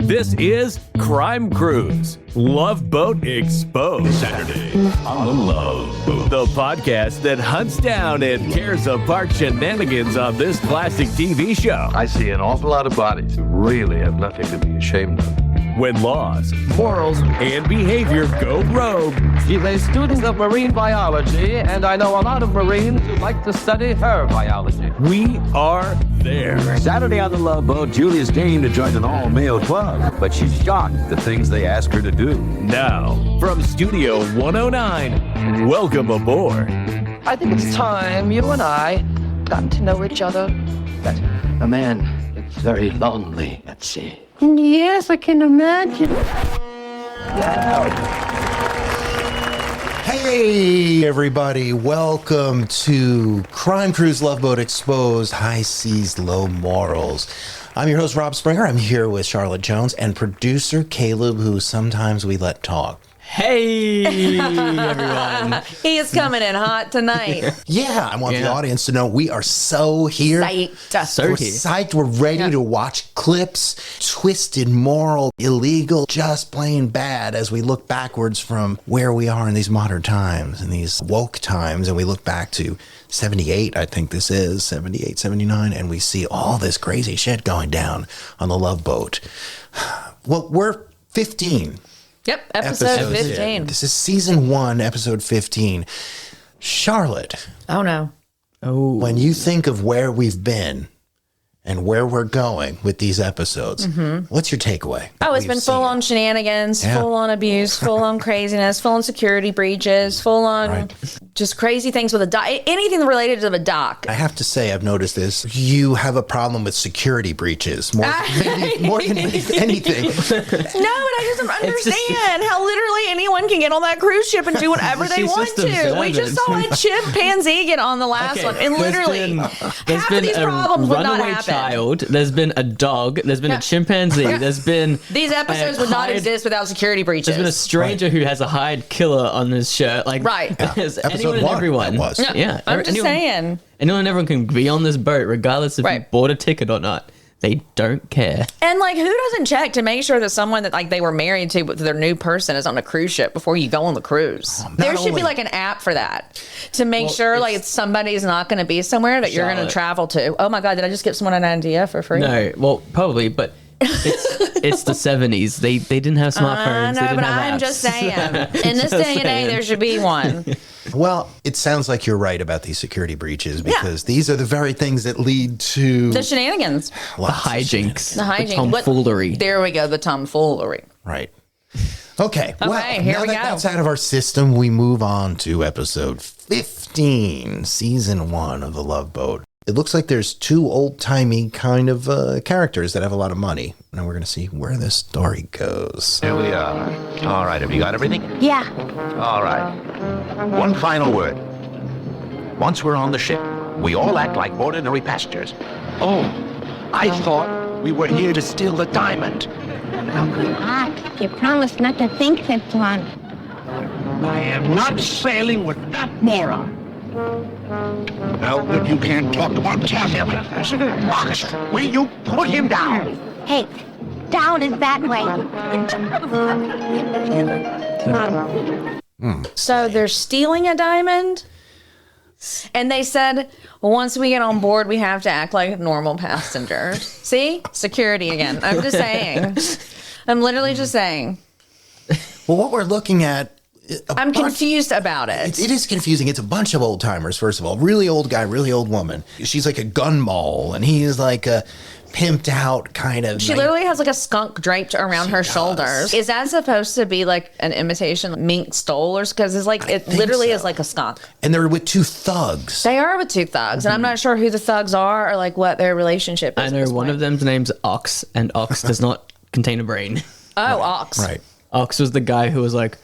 This is Crime Cruise, Love Boat Exposed. Saturday on the Love Boat. The podcast that hunts down and tears apart shenanigans on this classic TV show. I see an awful lot of bodies who really have nothing to be ashamed of. When laws, morals, and behavior go rogue. She's a student of marine biology, and I know a lot of Marines who like to study her biology. We are there. Saturday on the Love Boat, Julia's game to join an all-male club, but she's shocked at the things they ask her to do. Now, from Studio 109, welcome aboard. I think it's time you and I got to know each other better. A man is very lonely at sea. Yes, I can imagine. Hey, everybody. Welcome to Crime Cruise Love Boat Exposed, High Seas, Low Morals. I'm your host, Rob Springer. I'm here with Charlotte Jones and producer Caleb, who sometimes we let talk. Hey, everyone. He is coming in hot tonight. Yeah, I want the audience to know we are so here. Psyched. We're psyched. We're ready to watch clips, twisted, moral, illegal, just plain bad as we look backwards from where we are in these modern times, in these woke times, and we look back to 78, I think this is, 78, 79, and we see all this crazy shit going down on the Love Boat. Well, we're 15. Yep, episode 15. In. This is season 1, episode 15. Charlotte. Oh, no. When you think of where we've been and where we're going with these episodes, what's your takeaway? Oh, it's been full on shenanigans, full on abuse, full on craziness, full on security breaches, full on just crazy things with a dock. Anything related to the dock. I have to say, I've noticed this. You have a problem with security breaches more than anything. No, but I just don't understand how literally anyone can get on that cruise ship and do whatever they want to. We just saw a chimpanzee get on the last one, and literally half of these problems would not happen. Child, there's been a dog, there's been a chimpanzee, there's been these episodes would not exist without security breaches. There's been a stranger who has a hide killer on his shirt. Like, there's anyone and everyone. Yeah, I'm just saying. Anyone and everyone can be on this boat, regardless if you bought a ticket or not. They don't care. And like, who doesn't check to make sure that someone that like they were married to with their new person is on a cruise ship before you go on the cruise? There should be like an app for that to make sure like somebody's not going to be somewhere that you're going to travel to. Oh my God, did I just give someone an idea for free? No, well, probably, but it's the 70s. They didn't have smartphones. I know, but I'm just saying, in this day and age, there should be one. Well, it sounds like you're right about these security breaches because these are the very things that lead to the shenanigans, the hijinks, the tomfoolery. There we go, the tomfoolery. Right. Okay. Well, here we go. That's out of our system. We move on to episode 15, season 1 of The Love Boat. It looks like there's 2 old-timey kind of characters that have a lot of money. Now we're going to see where this story goes. Here we are. All right, have you got everything? Yeah. All right. One final word. Once we're on the ship, we all act like ordinary passengers. Oh, I thought we were here to steal the diamond. Relax. You promised not to think this one. I am not sailing with that moron. Now that you can't talk about Taffy, Box, will you put him down? Hey, down is that way. So they're stealing a diamond? And they said, once we get on board, we have to act like normal passengers. See? Security again. I'm just saying. I'm literally just saying. Well, what we're looking at... I'm confused about it. It is confusing. It's a bunch of old timers, first of all. Really old guy, really old woman. She's like a gun moll, and he is like a pimped out kind of... She literally has like a skunk draped around her shoulders. Is that supposed to be like an imitation mink stole? Or because it's like it literally is like a skunk. And they're with 2 thugs. They are with 2 thugs, and I'm not sure who the thugs are or like what their relationship is. I know one of them's name's Ox, and Ox does not contain a brain. Oh, Ox. Right. Ox was the guy who was like,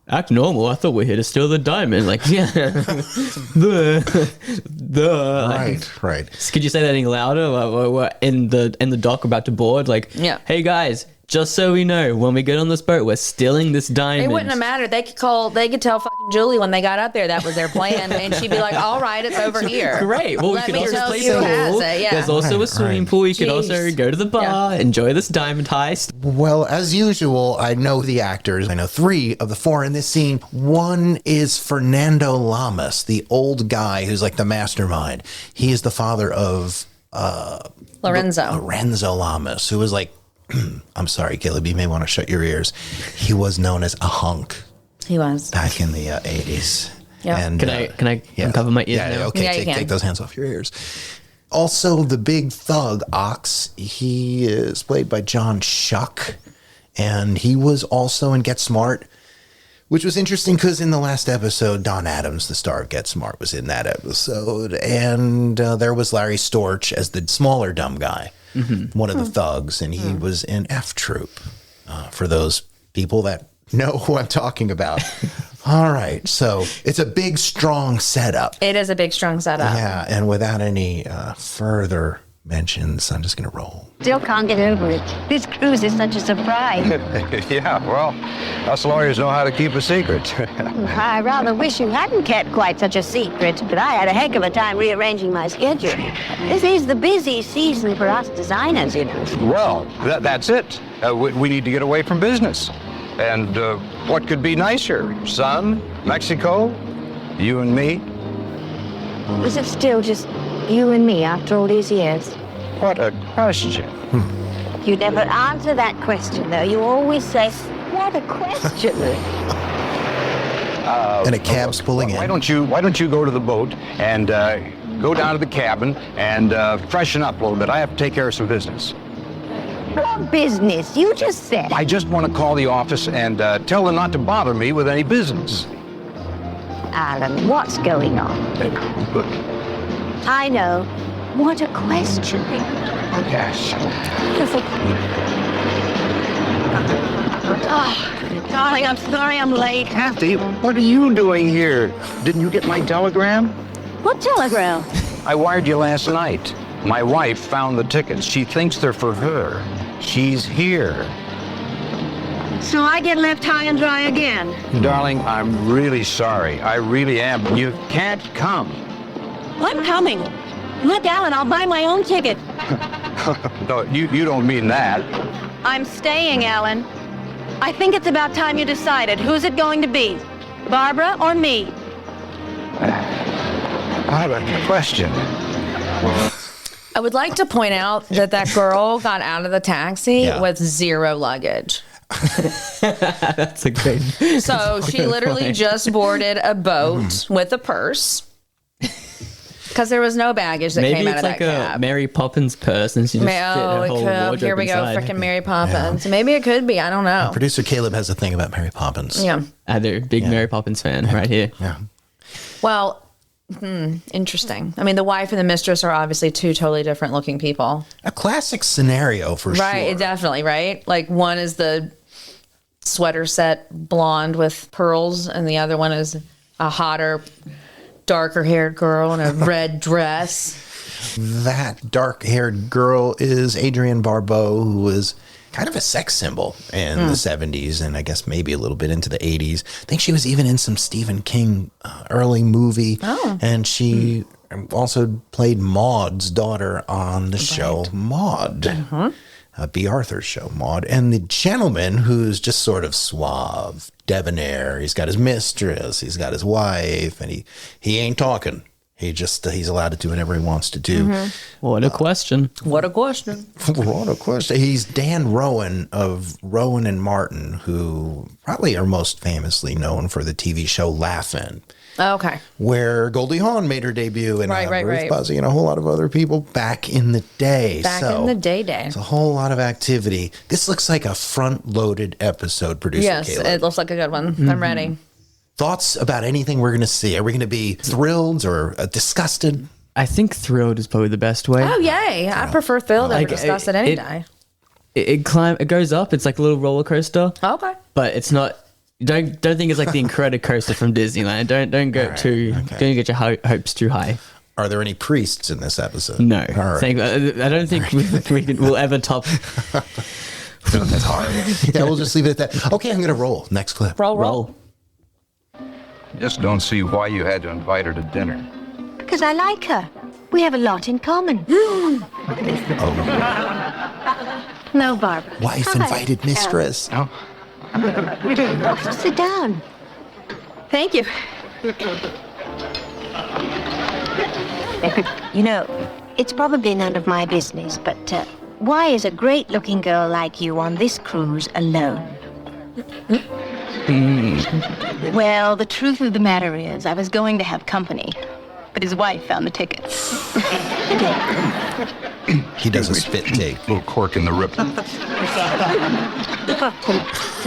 act normal. I thought we're here to steal the diamond. Like, yeah. Right. Could you say that any louder? In the dock about to board? Like, hey guys, just so we know, when we get on this boat, we're stealing this diamond. It wouldn't have mattered. They could tell fucking Julie when they got up there that was their plan, and she'd be like, "All right, it's over here." Great. Well, Let we me could also tell play you who has pool. it, yeah. There's also a swimming pool. You could also Jeez. go to the bar, enjoy this diamond heist. Well, as usual, I know the actors. I know 3 of the 4 in this scene. One is Fernando Lamas, the old guy who's like the mastermind. He is the father of Lorenzo Lamas, who was like, I'm sorry, Caleb, you may want to shut your ears. He was known as a hunk He was. back in the 80s. Yeah. And, Can I uncover my ears now? Okay, Yeah, you can. take those hands off your ears. Also, the big thug, Ox, he is played by John Shuck, and he was also in Get Smart, which was interesting because in the last episode, Don Adams, the star of Get Smart, was in that episode, and there was Larry Storch as the smaller dumb guy, one of the thugs, and he was in F Troop, for those people that know who I'm talking about. All right, so it's a big, strong setup. It is a big, strong setup. Yeah, and without any further mentions, I'm just going to roll. Still can't get over it. This cruise is such a surprise. Yeah, well, us lawyers know how to keep a secret. I rather wish you hadn't kept quite such a secret, but I had a heck of a time rearranging my schedule. This is the busy season for us designers, you know. Well, that's it. We need to get away from business. And what could be nicer? Sun, Mexico, you and me? Is it still just you and me after all these years? What a question. You never answer that question, though. You always say, what a question. And a cab's pulling in. Why don't you go to the boat and go down to the cabin and freshen up a little bit? I have to take care of some business. What business? You just said. I just want to call the office and tell them not to bother me with any business. Alan, what's going on? Good. I know. What a question. Yes. Oh, darling, I'm sorry I'm late. Taffy, what are you doing here? Didn't you get my telegram? What telegram? I wired you last night. My wife found the tickets. She thinks they're for her. She's here. So I get left high and dry again. Darling, I'm really sorry. I really am. You can't come. I'm coming. Look, Alan, I'll buy my own ticket. No, you don't mean that. I'm staying, Alan. I think it's about time you decided. Who's it going to be? Barbara or me? What a question. I would like to point out that girl got out of the taxi Yeah. with 0 luggage. That's a great. So she literally just boarded a boat with a purse because there was no baggage that Maybe came out it's of like that a cab. Mary Poppins purse, and she just fit Oh, her it whole could. wardrobe Here we go, inside. freaking Mary Poppins. Maybe it could be. I don't know. Producer Caleb has a thing about Mary Poppins. Yeah. Either big Mary Poppins fan right here. Yeah. Well, interesting. I mean, the wife and the mistress are obviously 2 totally different looking people. A classic scenario for Right, sure. definitely, right? Like one is the sweater set blonde with pearls, and the other one is a hotter, darker haired girl in a red dress. That dark-haired girl is Adrian Barbeau, who was kind of a sex symbol in the 70s and I guess maybe a little bit into the 80s. I think she was even in some Stephen King early movie. Oh. And she also played Maude's daughter on the show Maude. Beau Arthur's show, Maude. And the gentleman who's just sort of suave, debonair. He's got his mistress, he's got his wife, and he ain't talking. He's allowed to do whatever he wants to do. What a question. What a question. What a question. He's Dan Rowan of Rowan and Martin, who probably are most famously known for the TV show Laugh-In, Okay. where Goldie Hawn made her debut, and Right, Ruth right. Buzzy and a whole lot of other people back in the day. Back in the day. It's a whole lot of activity. This looks like a front-loaded episode, producer Yes, Caleb. it looks like a good one. I'm ready. Thoughts about anything we're going to see? Are we going to be thrilled or disgusted? I think thrilled is probably the best way. Oh, yay. I prefer thrilled over disgusted any day. It goes up. It's like a little roller coaster, Okay. but it's not. Don't think it's like the Incredicoaster from Disneyland. Don't go don't get your hopes too high. Are there any priests in this episode? No, All right. I don't think we'll ever top. That's hard. Yeah, we'll just leave it at that. Okay, I'm going to roll. Next clip. Roll. Just don't see why you had to invite her to dinner. Because I like her. We have a lot in common. No, Barbara. Wife Hi. invited mistress. No? Sit down. Thank you. You know, it's probably none of my business, but why is a great-looking girl like you on this cruise alone? Well, the truth of the matter is, I was going to have company, but his wife found the tickets. He does a spit take. Little cork in the rip.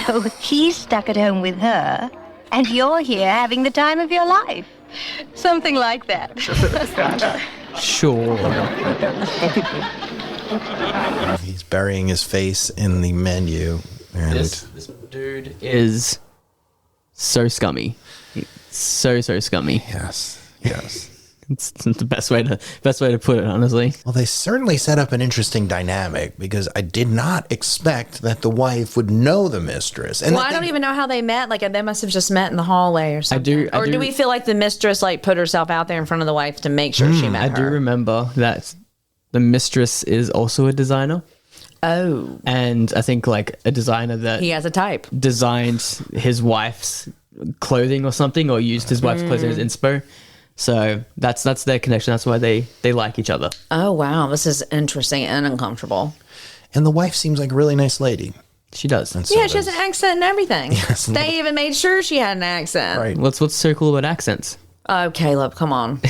So he's stuck at home with her, and you're here having the time of your life. Something like that. Sure. He's burying his face in the menu. And This dude is so scummy. So scummy. yes. It's the best way to put it, honestly. Well, they certainly set up an interesting dynamic because I did not expect that the wife would know the mistress. And Well, I don't even know how they met. Like, they must have just met in the hallway or something. I do- do we feel like the mistress like put herself out there in front of the wife to make sure she met I her? do remember that the mistress is also a designer. Oh, And I think like a designer that he has a type. designed his wife's clothing or something, or used his wife's clothing as inspo. So that's their connection. That's why they like each other. Oh wow, this is interesting and uncomfortable. And the wife seems like a really nice lady. She does. And so Yeah, she has does- an accent and everything. Yes. They even made sure she had an accent. Right. What's so cool about accents? Oh, Caleb, come on.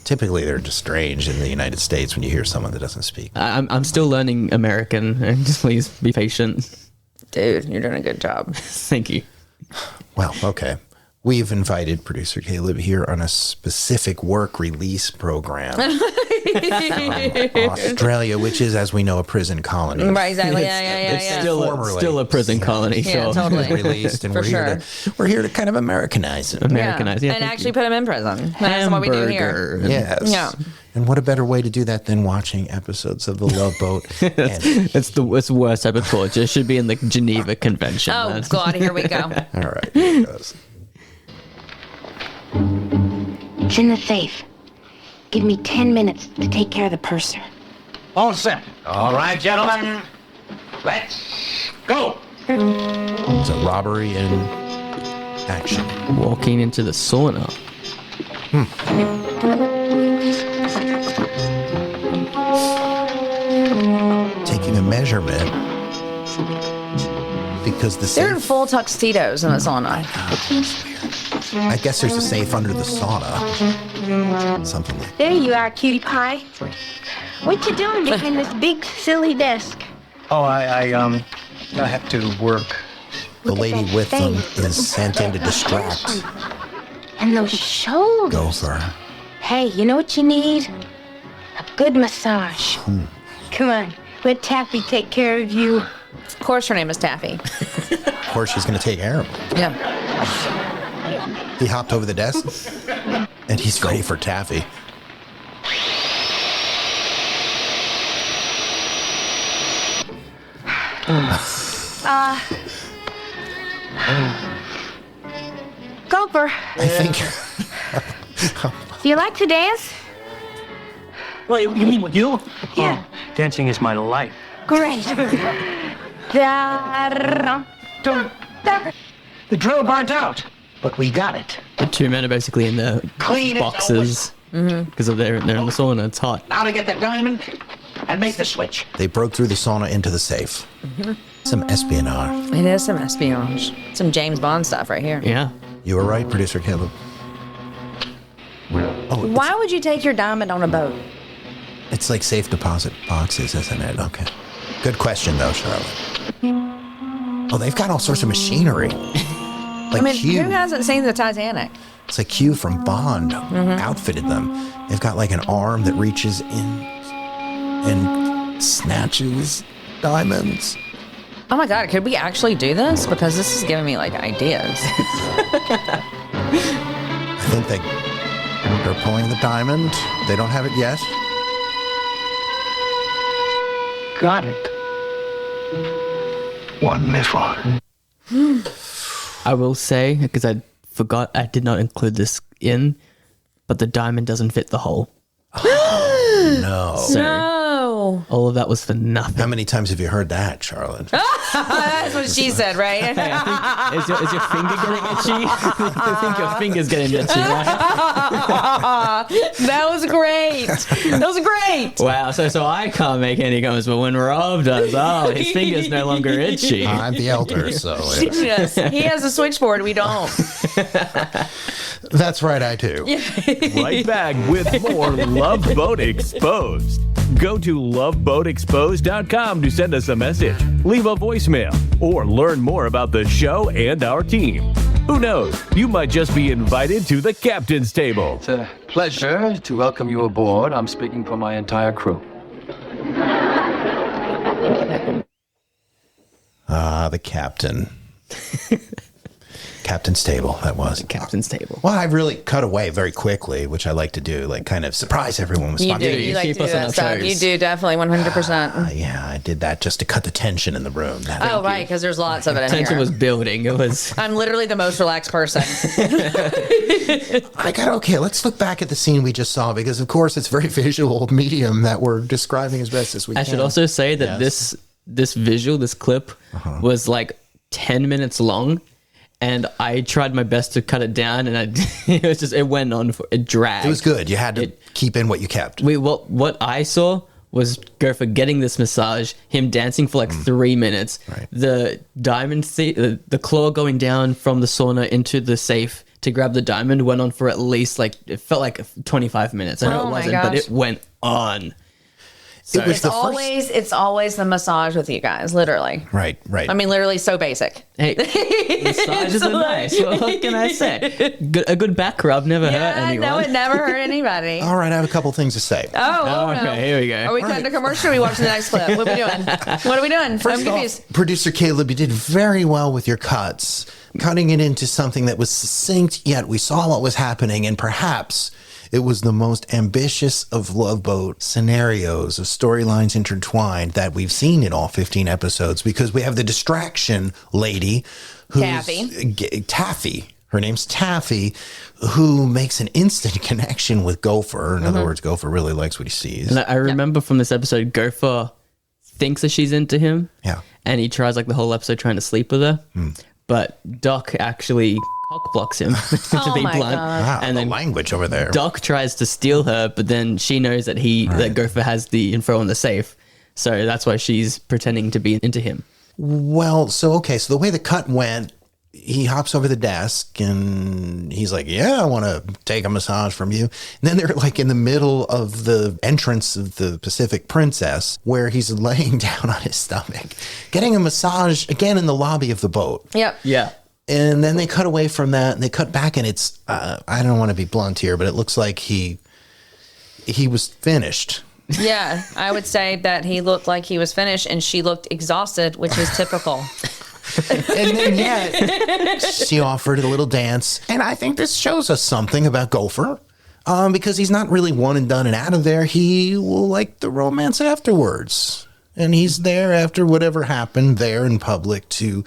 Typically, they're just strange in the United States when you hear someone that doesn't speak. I'm still learning American. Just please be patient. Dude, you're doing a good job. Thank you. Well, okay. We've invited producer Caleb here on a specific work release program from Australia, which is, as we know, a prison colony. Right, exactly. Yeah. It's still a prison colony. Yeah, so. totally. Released, and For we're here to kind of Americanize it. Americanized. Yeah, and thank actually you. put him in prison. That's what we do here. Hamburger. Yes. Yeah. And what a better way to do that than watching episodes of The Love Boat? And It's the worst type of torture. It should be in the Geneva Convention. Oh, man. God, here we go. all right, here it goes. It's in the safe. Give me 10 minutes to take care of the purser. All set. All right, gentlemen. Let's go. It's a robbery in action. Walking into the sauna. Taking a measurement because the They're in safe, full tuxedos in the sauna. I guess there's a safe under the sauna. Something like There you are, cutie pie. What you doing behind this big, silly desk? Oh, I have to work. the lady with them is sent in to distract And those shoulders. Gopher. Hey, you know what you need? A good massage. Come on, let Taffy take care of you. Of course, her name is Taffy. Of course, she's going to take care of him. Yeah. He hopped over the desk, and he's ready for Taffy. Gopher, I think. do you like to dance? Well, you mean with you? Yeah. Oh, dancing is my life. Great. The drill burnt out, but we got it. The two men are basically in their Clean it boxes because of they're in the sauna. It's hot. Now to get the diamond and make the switch. They broke through the sauna into the safe. Some espionage. It is some espionage. Some James Bond stuff right here. Yeah. You were right, producer Caleb. Oh, Why would you take your diamond on a boat? it's like safe deposit boxes, isn't it? Okay. Good question, though, Charlotte. Oh, they've got all sorts of machinery. Like I mean, Q. who hasn't seen the Titanic? It's like Q from Bond outfitted them. They've got like an arm that reaches in and snatches diamonds. Oh my God, could we actually do this? Because this is giving me like ideas. I think they're pulling the diamond. They don't have it yet. Got it. wonderful. I will say, because I forgot, I did not include this in, but the diamond doesn't fit the hole. No. So No. all of that was for nothing. How many times have you heard that, Charlotte? That's what she said, right? Hey, I think, is your finger getting itchy? I think your finger's getting itchy, right? That was great. That was great. Wow, so I can't make any comments, but when Rob does, his finger's no longer itchy. I'm the elder, so. Yeah. Yes, he has a switchboard. We don't. That's right, I do. Right back with more Love Boat Exposed. Go to loveboatexposed.com to send us a message, leave a voicemail, or learn more about the show and our team. Who knows? You might just be invited to the captain's table. It's a pleasure to welcome you aboard. I'm speaking for my entire crew. The captain. Captain's table, that was. Captain's table. Well, I really cut away very quickly, which I like to do, like kind of surprise everyone with You do. spontaneity. You like to keep do us on that our stuff. toes. You do, definitely, 100%. Yeah, I did that just to cut the tension in the room. Oh, right, because there's lots of it in Tension here. was building. It was. I'm literally the most relaxed person. Okay, let's look back at the scene we just saw, because of course it's very visual medium that we're describing as best as we can. I should also say that this visual, this clip, was like 10 minutes long. And I tried my best to cut it down, and it went on, it dragged. It was good. You had to keep in what you kept. What I saw was Gopher getting this massage, him dancing for like 3 minutes, the diamond, the claw going down from the sauna into the safe to grab the diamond went on for at least it felt like 25 minutes. I know it wasn't, but it went on. So It was It's always the massage with you guys, literally. Right. I mean, literally so basic. Hey, massages are nice. What can I say? A good back rub never hurt anyone. No, it never hurt anybody. All right, I have a couple things to say. Oh, okay, no. here we go. Are we cutting to commercial or are we watching the next clip? What are we doing? What are we doing? I'm confused. Producer Caleb, you did very well with your cuts, cutting it into something that was succinct, yet we saw what was happening, and perhaps it was the most ambitious of Love Boat scenarios, of storylines intertwined that we've seen in all 15 episodes, because we have the distraction lady, who's Taffy. Her name's Taffy, who makes an instant connection with Gopher. In other words, Gopher really likes what he sees. And I remember from this episode, Gopher thinks that she's into him. Yeah. And he tries the whole episode trying to sleep with her. But Doc actually cock blocks him, to be blunt. Wow, and then the language over there. Doc tries to steal her, but then she knows that that Gopher has the info on the safe. So that's why she's pretending to be into him. Well, so the way the cut went, he hops over the desk and he's like, yeah, I want to take a massage from you. And then they're in the middle of the entrance of the Pacific Princess, where he's laying down on his stomach, getting a massage again in the lobby of the boat. Yep. Yeah. And then they cut away from that and they cut back, and it's, I don't want to be blunt here, but it looks like he was finished. Yeah, I would say that he looked like he was finished and she looked exhausted, which is typical. And then yet she offered a little dance, and I think this shows us something about Gopher, because he's not really one and done and out of there. He will like the romance afterwards, and he's there after whatever happened there in public to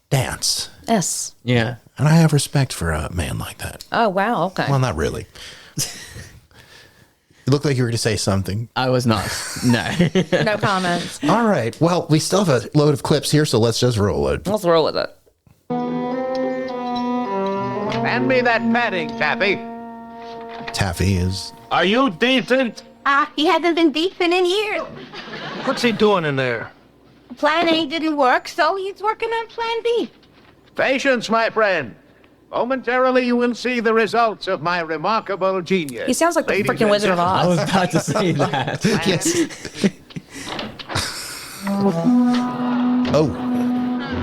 dance. Yes. Yeah. And I have respect for a man like that. Oh, wow. Okay. Well, not really. You look like you were going to say something. I was not. No. No comments. All right. Well, we still have a load of clips here, so let's just roll it. Let's roll with it. Hand me that padding, Taffy. Taffy is... Are you decent? He hasn't been decent in years. What's he doing in there? Plan A didn't work, so he's working on Plan B. Patience, my friend. Momentarily, you will see the results of my remarkable genius. He sounds like the Ladies freaking and Wizard of I was Oz. about to say that. Yes. Oh,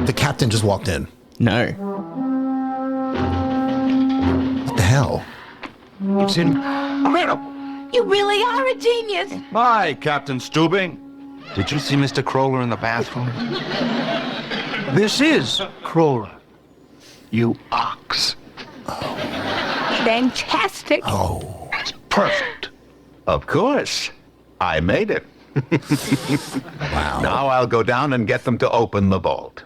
the captain just walked in. No. What the hell? It's incredible. You really are a genius. Hi, Captain Stubing. Did you see Mr. Crawler in the bathroom? This is Crawler. You ox. Fantastic. Oh. Perfect. Of course. I made it. Wow. Now I'll go down and get them to open the vault.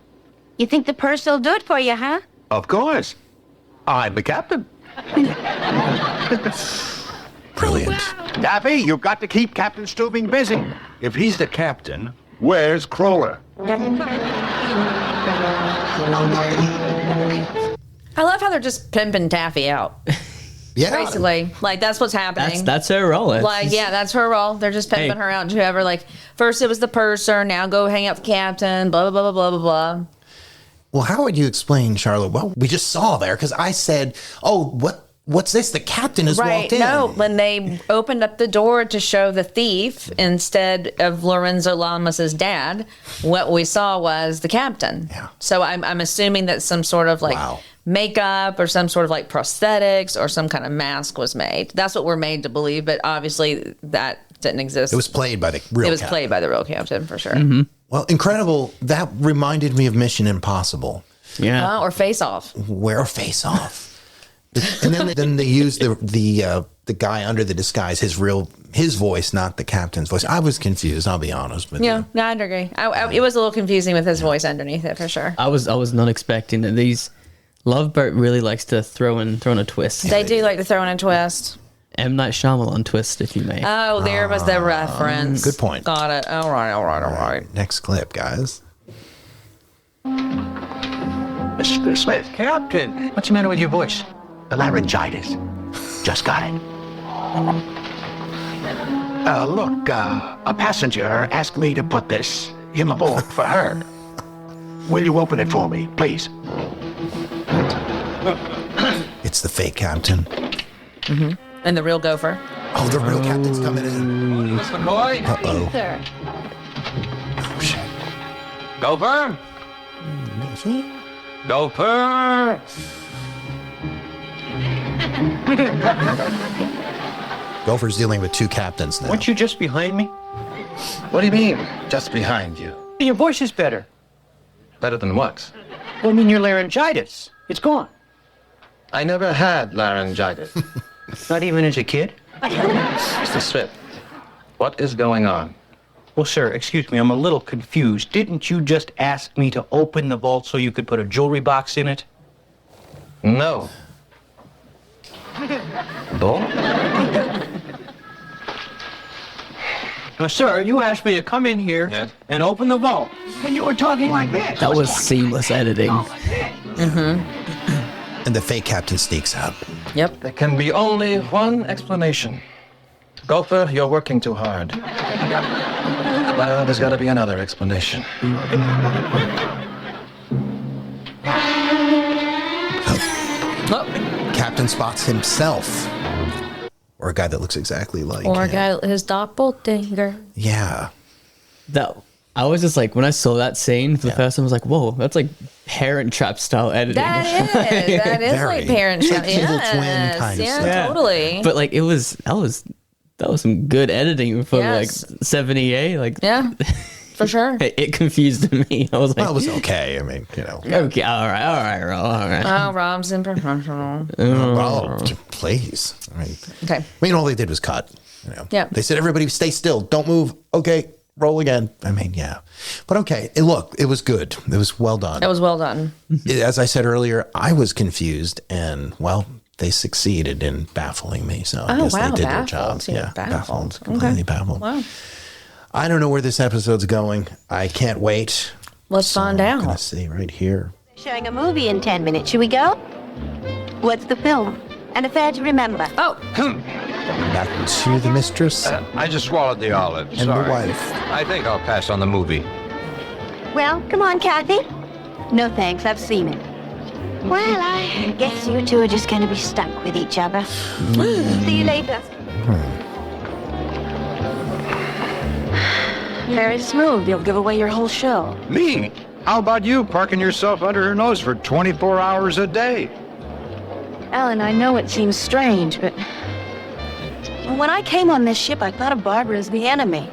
You think the purse will do it for you, huh? Of course. I'm the captain. Brilliant. Taffy, you've got to keep Captain Stubing busy. If he's the captain, where's Crawler? I love how they're just pimping Taffy out. Yeah. Basically, like that's what's happening. That's her role. Like, yeah, that's her role. They're just pimping her out to whoever. Like, first it was the purser, now go hang out with the captain. Blah blah blah blah blah blah. Well, how would you explain, Charlotte? Well, we just saw there because I said, "Oh, what's this? The captain has walked in." No, when they opened up the door to show the thief instead of Lorenzo Lamas's dad, what we saw was the captain. Yeah. So I'm assuming that some sort of like makeup or some sort of like prosthetics or some kind of mask was made. That's what we're made to believe, but obviously that didn't exist. It was played by the real captain. Played by the real captain for sure. Mm-hmm. Well, incredible. That reminded me of Mission Impossible. Yeah. Or Face Off. Or Face Off. And then they used the guy under the disguise, his voice, not the captain's voice. I was confused. I'll be honest with you. No, I'd agree. It was a little confusing with his voice underneath it for sure. I was not expecting that. These Love Boat really likes to throw in a twist. They do like to throw in a twist. M. Night Shyamalan twist, if you may. Oh, there was the reference. Good point. Got it. All right. Next clip, guys. Mr. Smith. Captain, what's the matter with your voice? The laryngitis. Just got it. Look, a passenger asked me to put this in the vault for her. Will you open it for me, please? It's the fake captain. Mm-hmm. And the real Gopher. Oh, the real captain's coming in. Listen, boy. Uh-oh. Sir. Oh, shit. Gopher. Gopher. Gopher's dealing with two captains now. Weren't you just behind me? What do you mean, just behind you? Your voice is better. Better than what? Well, I mean, your laryngitis. It's gone. I never had laryngitis. Not even as a kid? Mr. Smith, what is going on? Well, sir, excuse me, I'm a little confused. Didn't you just ask me to open the vault so you could put a jewelry box in it? No. Vault? Now, sir, you asked me to come in here and open the vault. And you were talking like this. That was seamless editing. Mm-hmm. And the fake captain sneaks out. Yep. There can be only one explanation. Gopher, you're working too hard. Well, there's got to be another explanation. Captain spots himself. Or a guy that looks exactly like Or a him. guy, his doppelgänger. Yeah. I was just like, when I saw that scene for the first time, I was like, whoa, that's like Parent Trap style editing. That is like Parent Trap. Evil twin kind of stuff. Totally. But like, that was some good editing for like 78. Like, for sure. It confused me. I was like, well, it was okay. I mean, you know. Okay, all right. Oh, Rob's unprofessional. Oh, please. I mean, okay. I mean, all they did was cut. You know. Yeah. They said, everybody stay still. Don't move. Okay. Roll again. I mean, yeah. But okay. Look, it was good. It was well done. It was well done. As I said earlier, I was confused and, well, they succeeded in baffling me. So I guess they did their job. Yeah, baffled. Completely baffled. Wow. I don't know where this episode's going. I can't wait. Let's find out. I'm going to see right here. Showing a movie in 10 minutes. Should we go? What's the film? An affair to remember. Oh. Back to the Mistress. I just swallowed the olive. And Sorry. the wife. I think I'll pass on the movie. Well, come on, Kathy. No thanks, I've seen it. Well, I guess you two are just going to be stuck with each other. See you later. Very smooth. You'll give away your whole show. Me? How about you parking yourself under her nose for 24 hours a day? Ellen, I know it seems strange, but when I came on this ship, I thought of Barbara as the enemy.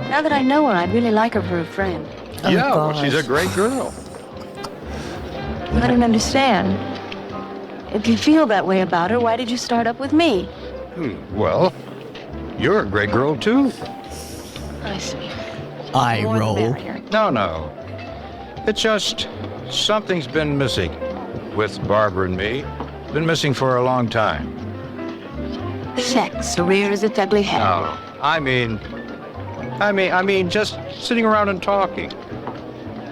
Now that I know her, I'd really like her for a friend. Yeah, well, she's a great girl. I don't understand. If you feel that way about her, why did you start up with me? Well, you're a great girl, too. I see. Eye More the roll. merrier. No. It's just something's been missing with Barbara and me. Been missing for a long time. Sex, rear as its ugly head. No, I mean, just sitting around and talking,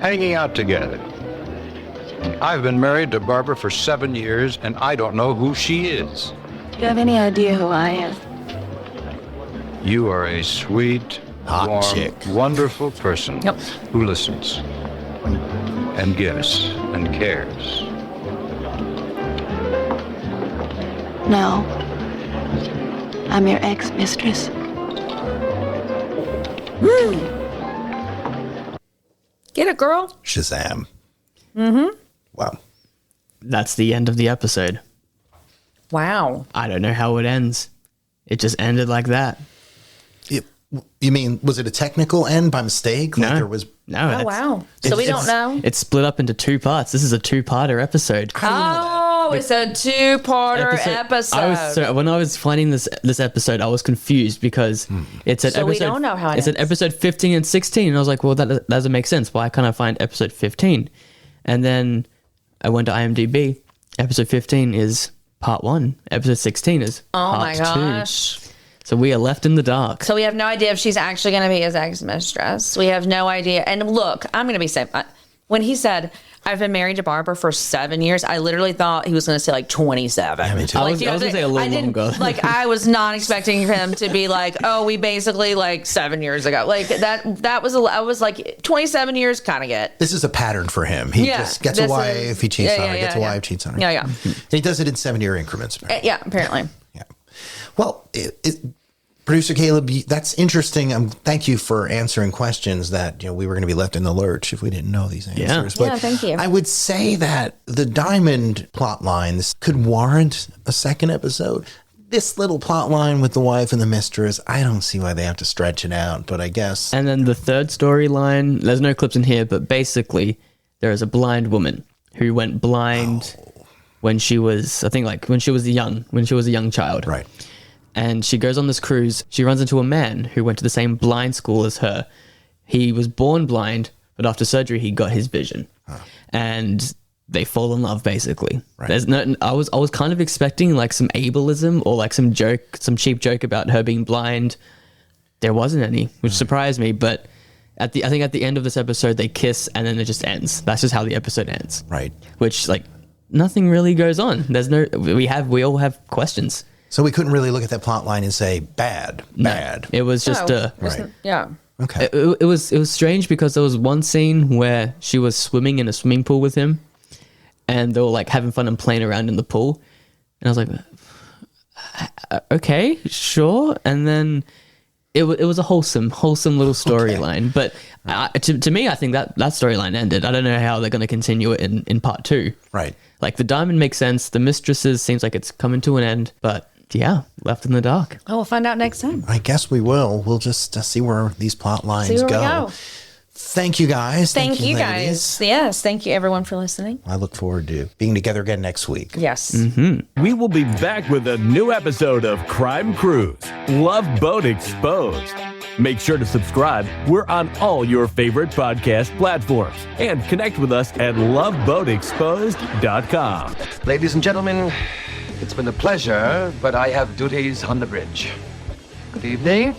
hanging out together. I've been married to Barbara for 7 years, and I don't know who she is. Do you have any idea who I am? You are a sweet, Hot warm, chick. wonderful person who listens and gives and cares. No. I'm your ex-mistress. Get it, girl. Shazam. Mm-hmm. Wow. That's the end of the episode. Wow. I don't know how it ends. It just ended like that. You mean, was it a technical end by mistake? Like No. there was. No. Oh, it's- wow. So we don't know. It's split up into 2 parts. This is a 2-parter episode. Oh, it's a 2-parter episode. When I was finding this episode, I was confused because it's an So episode. we don't know how it it's an ends. episode 15 and 16, and I was like, well, that doesn't make sense. Why can't I find episode 15? And then I went to IMDb. Episode 15 is part 1. Episode 16 is Oh part my 2. gosh. So we are left in the dark. So we have no idea if she's actually going to be his ex-mistress. We have no idea. And look, I'm going to be safe. When he said, I've been married to Barbara for 7 years, I literally thought he was going to say like 27. Yeah, me too. I was going to say a little longer. Like, I was not expecting him to be like, oh, we basically like 7 years ago. Like that was, I was like 27 years kind of get. This is a pattern for him. He Yeah, just gets a this wife, is- he cheats yeah, on her, yeah, gets a yeah. wife, cheats on her. Yeah. And he does it in 7-year increments. Apparently. Yeah, apparently. Well, Producer Caleb, that's interesting. Thank you for answering questions that we were going to be left in the lurch if we didn't know these answers. Yeah, thank you. I would say that the Diamond plot lines could warrant a second episode. This little plot line with the wife and the mistress, I don't see why they have to stretch it out, but I guess. And then the third storyline, there's no clips in here, but basically there is a blind woman who went blind when she was, I think like when she was a young child. Right. And she goes on this cruise. She runs into a man who went to the same blind school as her. He was born blind, but after surgery, he got his vision. And they fall in love, basically. Right. There's no. I was kind of expecting like some ableism or like some cheap joke about her being blind. There wasn't any, which surprised me. But I think at the end of this episode, they kiss and then it just ends. That's just how the episode ends. Right. Which like nothing really goes on. There's no. We all have questions. So we couldn't really look at that plot line and say bad. It was just right. Yeah. Okay. It was strange because there was one scene where she was swimming in a swimming pool with him, and they were like having fun and playing around in the pool, and I was like, okay, sure. And then it was a wholesome little storyline. But to me, I think that storyline ended. I don't know how they're going to continue it in part 2. Right. Like the Diamond makes sense. The Mistresses seems like it's coming to an end, but. Yeah, left in the dark. Oh, we'll find out next time. I guess we will. We'll just see where these plot lines See where we go. go. Thank you, guys. Thank you ladies. guys. Yes, thank you everyone for listening. I look forward to being together again next week. Yes. We will be back with a new episode of Crime Cruise, Love Boat Exposed. Make sure to subscribe. We're on all your favorite podcast platforms. And connect with us at loveboatexposed.com. Ladies and gentlemen, it's been a pleasure, but I have duties on the bridge. Good evening.